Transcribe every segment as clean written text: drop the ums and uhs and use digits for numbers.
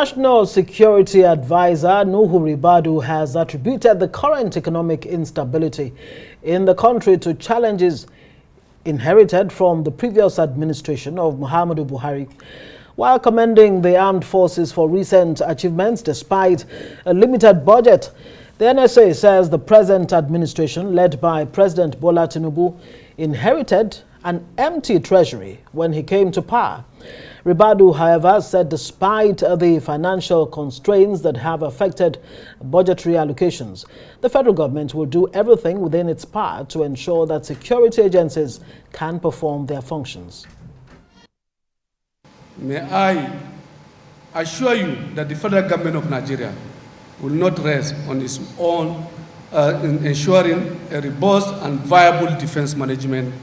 National Security Advisor Nuhu Ribadu has attributed the current economic instability in the country to challenges inherited from the previous administration of Muhammadu Buhari. While commending the armed forces for recent achievements despite a limited budget, the NSA says the present administration, led by President Bola Tinubu, inherited an empty treasury when he came to power. Ribadu, however, said despite the financial constraints that have affected budgetary allocations, the federal government will do everything within its power to ensure that security agencies can perform their functions. May I assure you that the federal government of Nigeria will not rest on its own in ensuring a robust and viable defense management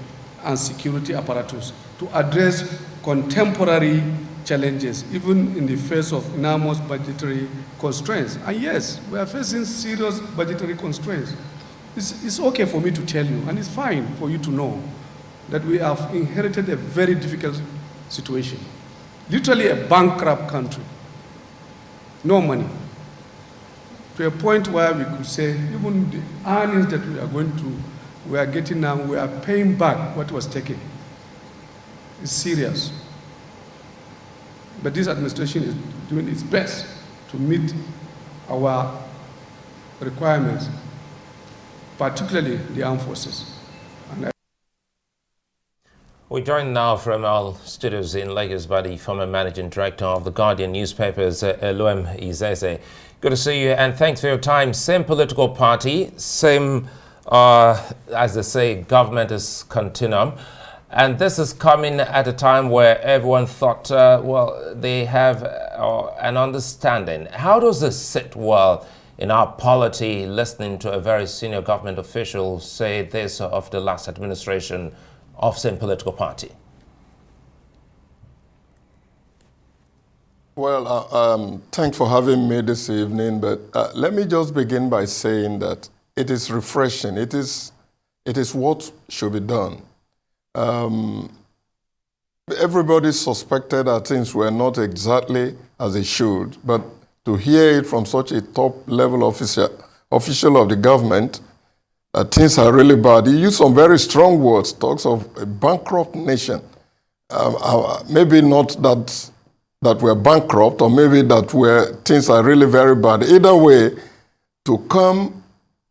and security apparatus to address contemporary challenges, even in the face of enormous budgetary constraints. And yes, we are facing serious budgetary constraints. It's okay for me to tell you, and it's fine for you to know, that we have inherited a very difficult situation. Literally a bankrupt country. No money. To a point where we could say, even the earnings that we are getting now, we are paying back what was taken. It's serious. But this administration is doing its best to meet our requirements, particularly the armed forces. We're joined now from our studios in Lagos by the former managing director of the Guardian newspapers, Eluem Emeka-Izeze. Good to see you, and thanks for your time. Same political party, same, as they say, government is continuum. And this is coming at a time where everyone thought, well, they have an understanding. How does this sit well in our polity, listening to a very senior government official say this of the last administration of same political party? Well, thanks for having me this evening, but let me just begin by saying that it is refreshing. It is what should be done. Everybody suspected that things were not exactly as they should, but to hear it from such a top-level official of the government, that things are really bad. He used some very strong words, talks of a bankrupt nation. Maybe not that we're bankrupt, or maybe that things are really very bad. Either way, to come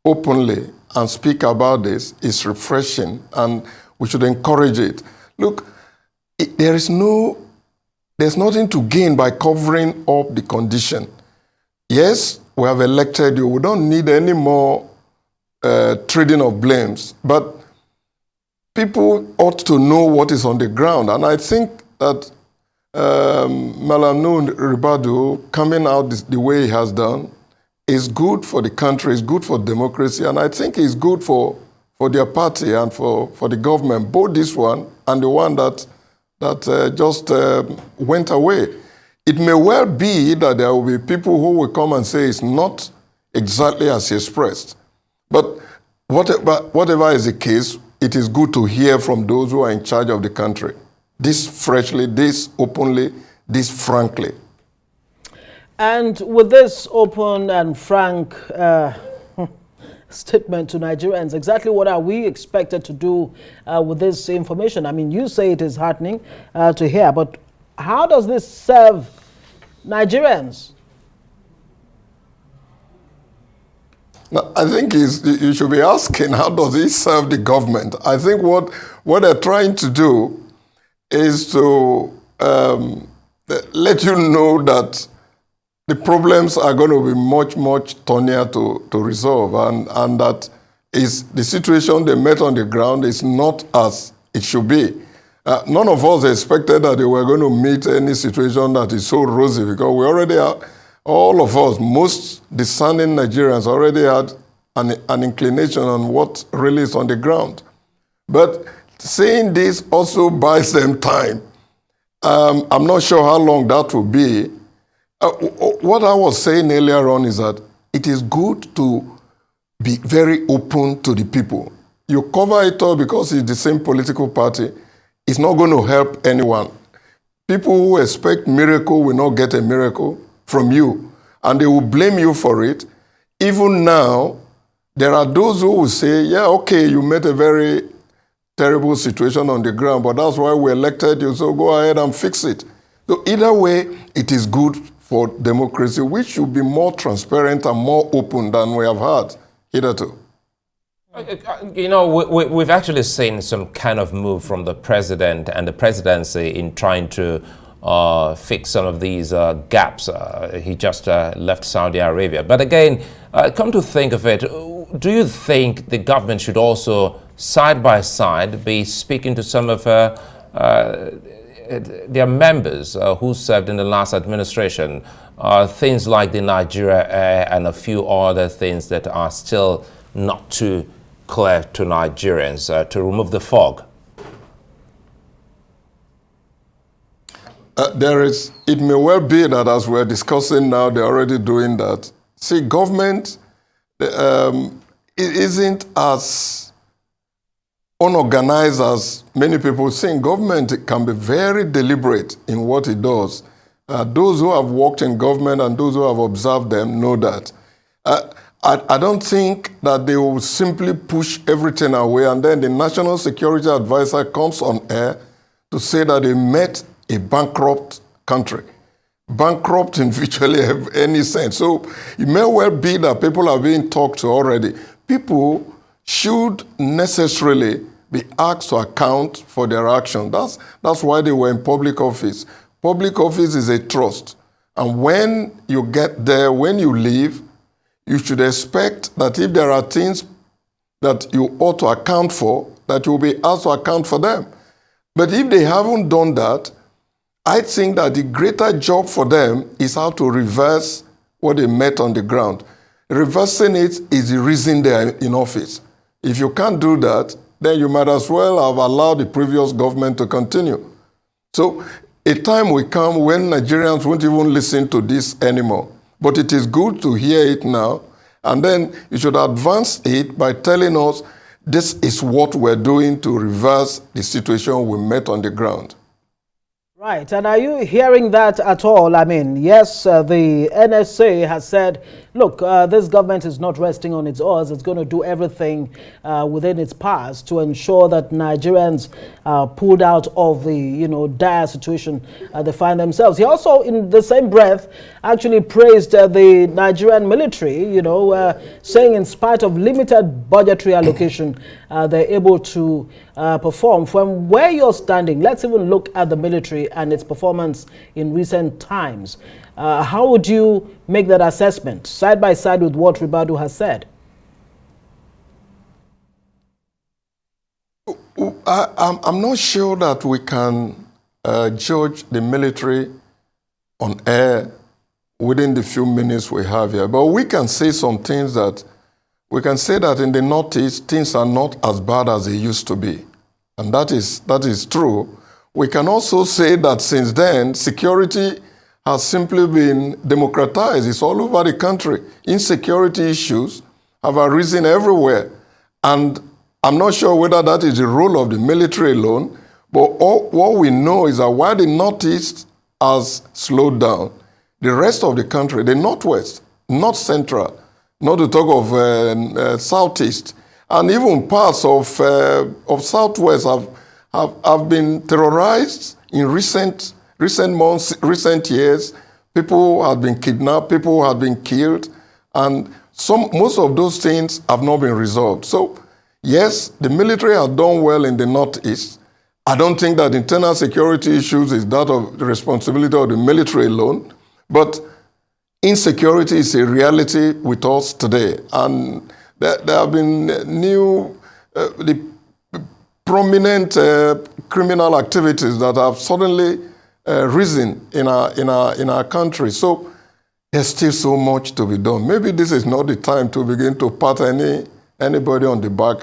openly and speak about this is refreshing, and we should encourage it. Look, there's nothing to gain by covering up the condition. Yes, we have elected you. We don't need any more trading of blames. But people ought to know what is on the ground. And I think that Malam Nuhu Ribadu coming out the way he has done is good for the country, is good for democracy, and I think it's good for their party and for the government, both this one and the one that just went away. It may well be that there will be people who will come and say it's not exactly as expressed. But whatever is the case, it is good to hear from those who are in charge of the country. This freshly, this openly, this frankly. And with this open and frank statement to Nigerians, exactly what are we expected to do with this information? I mean, you say it is heartening to hear, but how does this serve Nigerians? Now, I think you should be asking, how does it serve the government? I think what they're trying to do is to let you know that the problems are going to be much, much thornier to resolve, and that is the situation they met on the ground is not as it should be. None of us expected that they were going to meet any situation that is so rosy, because we already have, all of us, most discerning Nigerians already had an inclination on what really is on the ground. But saying this also buys them time. I'm not sure how long that will be. What I was saying earlier on is that it is good to be very open to the people. You cover it all because it's the same political party. It's not going to help anyone. People who expect miracle will not get a miracle. from you, and they will blame you for it. Even now, there are those who will say, yeah, okay, you met a very terrible situation on the ground, but that's why we elected you, so go ahead and fix it. So either way, it is good for democracy, which should be more transparent and more open than we have had hitherto. You know, we've actually seen some kind of move from the president and the presidency in trying to fix some of these gaps. He just left Saudi Arabia. But again, come to think of it, do you think the government should also, side by side, be speaking to some of their members who served in the last administration, things like the Nigeria Air and a few other things that are still not too clear to Nigerians, to remove the fog? It may well be that as we're discussing now, they're already doing that. See, government it isn't as unorganized as many people think. Government can be very deliberate in what it does. Those who have worked in government and those who have observed them know that. I don't think that they will simply push everything away and then the National Security Advisor comes on air to say that they met a bankrupt country. Bankrupt in virtually any sense. So it may well be that people are being talked to already. People should necessarily be asked to account for their action. That's why they were in public office. Public office is a trust. And when you get there, when you leave, you should expect that if there are things that you ought to account for, that you will be asked to account for them. But if they haven't done that, I think that the greater job for them is how to reverse what they met on the ground. Reversing it is the reason they are in office. If you can't do that, then you might as well have allowed the previous government to continue. So a time will come when Nigerians won't even listen to this anymore. But it is good to hear it now, and then you should advance it by telling us this is what we're doing to reverse the situation we met on the ground. Right, and are you hearing that at all? I mean, yes, the NSA has said, look, this government is not resting on its oars. It's going to do everything within its powers to ensure that Nigerians are pulled out of the, dire situation they find themselves. He also, in the same breath, actually praised the Nigerian military, saying in spite of limited budgetary allocation, they're able to perform. From where you're standing, let's even look at the military and its performance in recent times. How would you make that assessment, side by side with what Ribadu has said? I'm not sure that we can judge the military on air within the few minutes we have here, but we can say some things that we can say that in the Northeast, things are not as bad as they used to be. And that is true. We can also say that since then, security has simply been democratized. It's all over the country. Insecurity issues have arisen everywhere. And I'm not sure whether that is the role of the military alone, but what we know is that while the Northeast has slowed down, the rest of the country, the Northwest, North Central, not to talk of Southeast, and even parts of Southwest have been terrorized in recent months, recent years. People have been kidnapped, people have been killed, and most of those things have not been resolved. So, yes, the military has done well in the Northeast. I don't think that internal security issues is that of the responsibility of the military alone, but insecurity is a reality with us today. And there have been the prominent criminal activities that have suddenly risen in our country. So there's still so much to be done. Maybe this is not the time to begin to pat anybody on the back,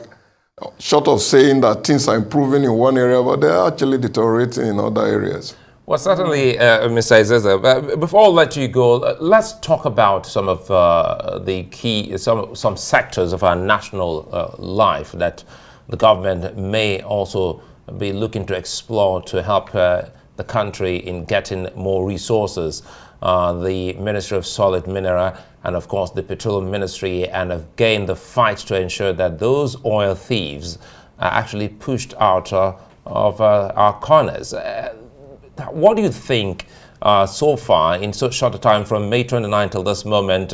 short of saying that things are improving in one area, but they're actually deteriorating in other areas. Well, certainly, Mr. Izeze, before I let you go, let's talk about some of the key, some sectors of our national life that the government may also be looking to explore to help the country in getting more resources. the Ministry of Solid Mineral, and of course the Petroleum Ministry, and again the fight to ensure that those oil thieves are actually pushed out of our corners. What do you think so far, in so short a time from May 29 till this moment,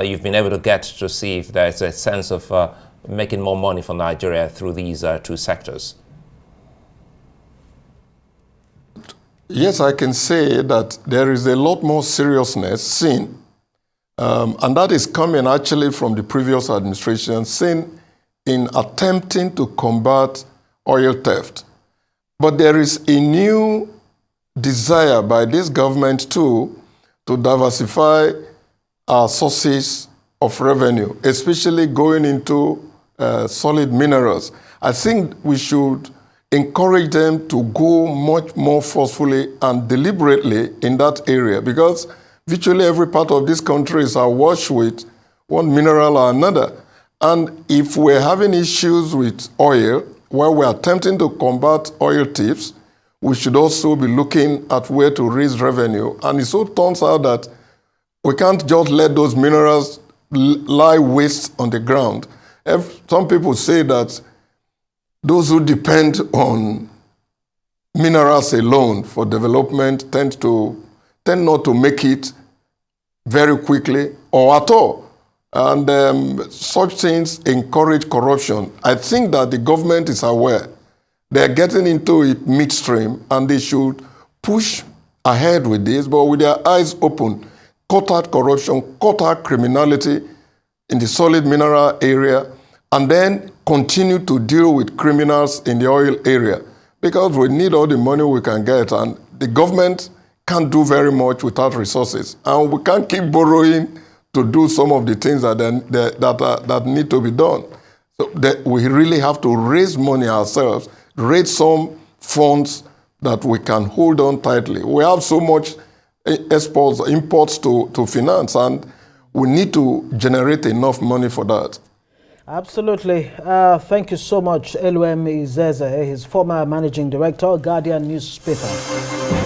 you've been able to get to see if there's a sense of making more money for Nigeria through these two sectors? Yes, I can say that there is a lot more seriousness seen, and that is coming actually from the previous administration, seen in attempting to combat oil theft. But there is a new desire by this government too to diversify our sources of revenue, especially going into solid minerals. I think we should encourage them to go much more forcefully and deliberately in that area, because virtually every part of this country is awash with one mineral or another. And if we're having issues with oil, while we're attempting to combat oil thieves, we should also be looking at where to raise revenue. And it so turns out that we can't just let those minerals lie waste on the ground. Some people say that those who depend on minerals alone for development tend not to make it very quickly or at all. And such things encourage corruption. I think that the government is aware. They're getting into it midstream, and they should push ahead with this, but with their eyes open, cut out corruption, cut out criminality in the solid mineral area, and then continue to deal with criminals in the oil area, because we need all the money we can get, and the government can't do very much without resources, and we can't keep borrowing to do some of the things that need to be done. So we really have to raise money ourselves, raise some funds that we can hold on tightly. We have so much imports to finance, and we need to generate enough money for that. Absolutely. Thank you so much, Eluem Emeka-Izeze, his former managing director, Guardian newspaper.